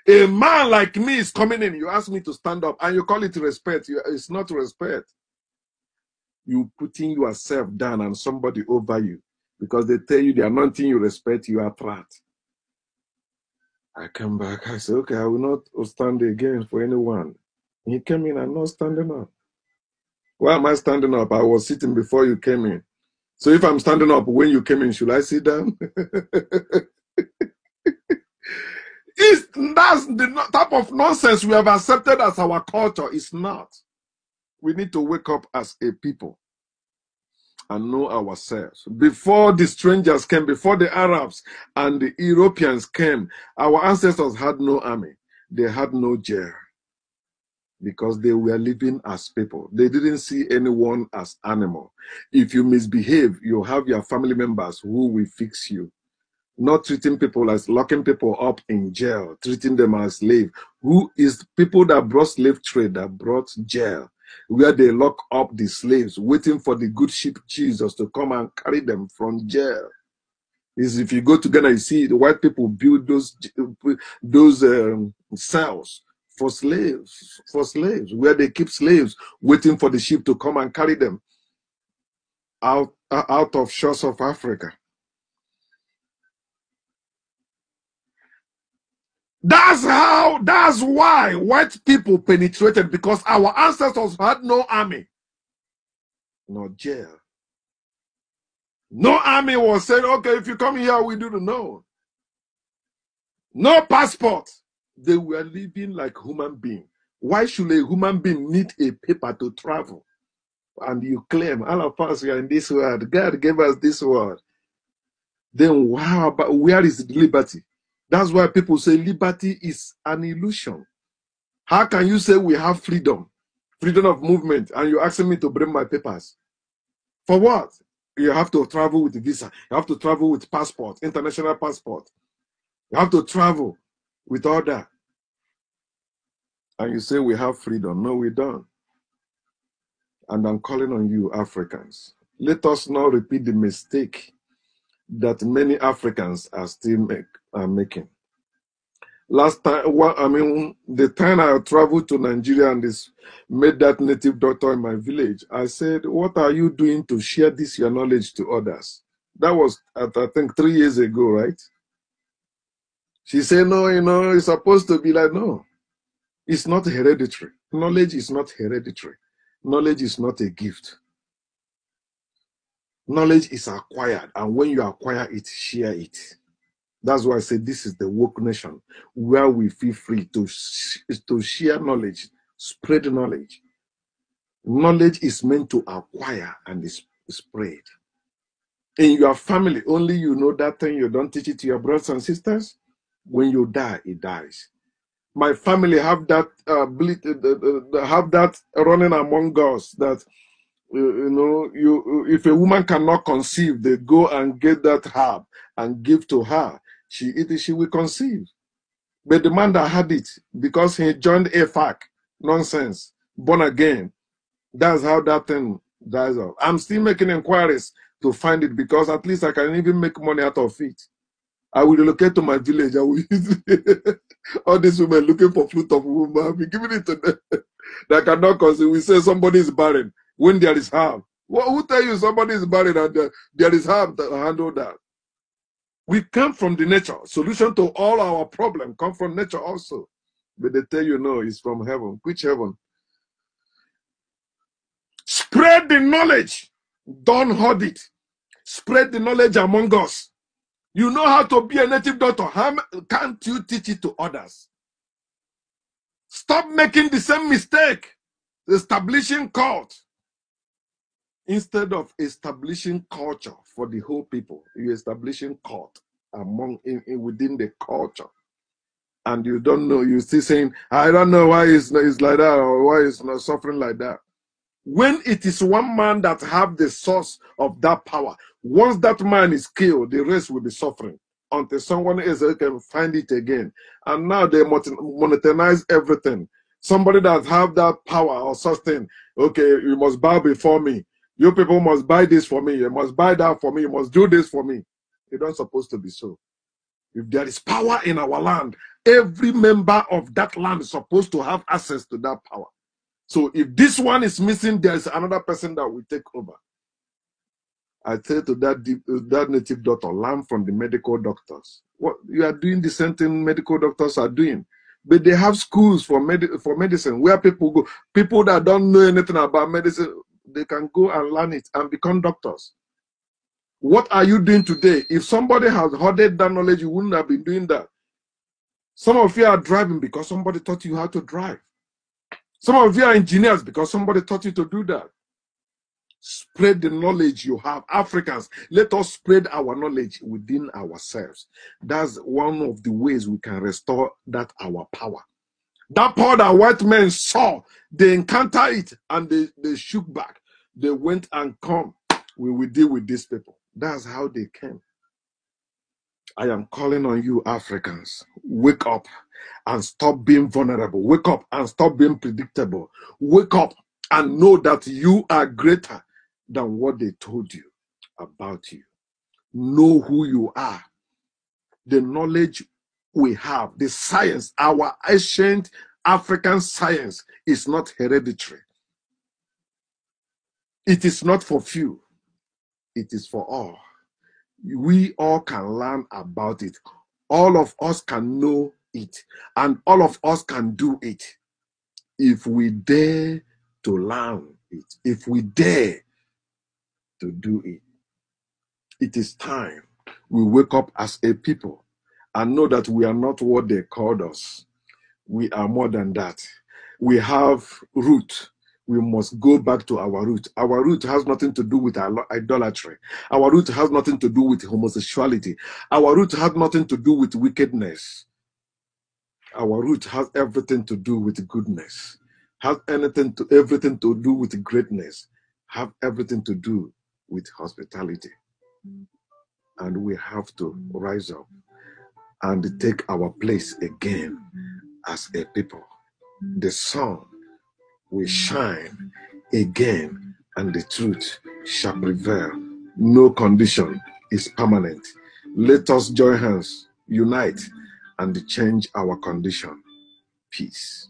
A man like me is coming in. You ask me to stand up, and you call it respect. It's not respect. You putting yourself down and somebody over you because they tell you the anointing you respect, you attract. I come back. I said, okay, I will not stand again for anyone. He came in. I'm not standing up. Why am I standing up? I was sitting before you came in. So if I'm standing up when you came in, should I sit down? That's the type of nonsense we have accepted as our culture. It's not. We need to wake up as a people and know ourselves. Before the strangers came, before the Arabs and the Europeans came, our ancestors had no army. They had no jail because they were living as people. They didn't see anyone as animal. If you misbehave, you have your family members who will fix you. Not treating people as locking people up in jail, treating them as slaves. Who is people that brought slave trade, that brought jail, where they lock up the slaves, waiting for the good ship Jesus to come and carry them from jail. Is if you go to Ghana, you see the white people build those cells for slaves, where they keep slaves, waiting for the ship to come and carry them out of shores of Africa. That's why white people penetrated, because our ancestors had no army, no jail. No army was saying, okay, if you come here, we do the no. No passport. They were living like human beings. Why should a human being need a paper to travel? And you claim, all of us are in this world. God gave us this world. Then wow, but where is liberty? That's why people say liberty is an illusion. How can you say we have freedom of movement, and you're asking me to bring my papers? For what? You have to travel with visa. You have to travel with passport, international passport. You have to travel with all that. And you say we have freedom. No, we don't. And I'm calling on you, Africans. Let us not repeat the mistake that many Africans are still making. Last time, the time I traveled to Nigeria and met that native doctor in my village, I said, what are you doing to share this your knowledge to others? That was, I think, 3 years ago, right? She said, no, it's supposed to be like, no, it's not hereditary. Knowledge is not hereditary. Knowledge is not a gift. Knowledge is acquired, and when you acquire it, share it. That's why I say this is the woke nation, where we feel free to share knowledge, spread knowledge. Knowledge is meant to acquire and is spread. In your family, only you know that thing. You don't teach it to your brothers and sisters. When you die, it dies. My family have that have that running among us, that if a woman cannot conceive, they go and get that herb and give to her. She eat it, she will conceive. But the man that had it, because he joined AFAC, nonsense, born again, that's how that thing dies off. I'm still making inquiries to find it, because at least I can even make money out of it. I will relocate to my village. I will all these women looking for fruit of womb, I'll be giving it to them. They cannot conceive. We say somebody is barren when there is harm. Well, who tell you somebody is barren and there is harm to handle that? We come from the nature. Solution to all our problems come from nature also. But they tell you, no, it's from heaven. Which heaven? Spread the knowledge. Don't hoard it. Spread the knowledge among us. You know how to be a native doctor. How can't you teach it to others? Stop making the same mistake. Establishing cult. Instead of establishing culture for the whole people, you're establishing cult within the culture. And you don't know, you're still saying, I don't know why it's like that or why it's not suffering like that. When it is one man that have the source of that power, once that man is killed, the rest will be suffering until someone else can find it again. And now they monetize everything. Somebody that have that power or such thing, okay, you must bow before me. You people must buy this for me. You must buy that for me. You must do this for me. It's not supposed to be so. If there is power in our land, every member of that land is supposed to have access to that power. So if this one is missing, there's another person that will take over. I say to that native doctor, learn from the medical doctors. What you are doing, the same thing medical doctors are doing. But they have schools for medicine where people go. People that don't know anything about medicine, they can go and learn it and become doctors. What are you doing today? If somebody has hoarded that knowledge, you wouldn't have been doing that. Some of you are driving because somebody taught you how to drive. Some of you are engineers because somebody taught you to do that. Spread the knowledge you have. Africans, let us spread our knowledge within ourselves. That's one of the ways we can restore that our power. That power that white men saw, they encounter it and they shook back. They went and come. We will deal with these people. That's how they came. I am calling on you, Africans. Wake up and stop being vulnerable. Wake up and stop being predictable. Wake up and know that you are greater than what they told you about you. Know who you are. The knowledge we have, the science, our ancient African science is not hereditary. It is not for few. It is for all. We all can learn about it. All of us can know it. And all of us can do it. If we dare to learn it. If we dare to do it. It is time we wake up as a people and know that we are not what they called us. We are more than that. We have root. We must go back to our root. Our root has nothing to do with idolatry. Our root has nothing to do with homosexuality. Our root has nothing to do with wickedness. Our root has everything to do with goodness. Has everything to do with greatness. Have everything to do with hospitality. And we have to rise up and take our place again as a people. The sun will shine again and the truth shall prevail. No condition is permanent. Let us join hands, unite, and change our condition. Peace.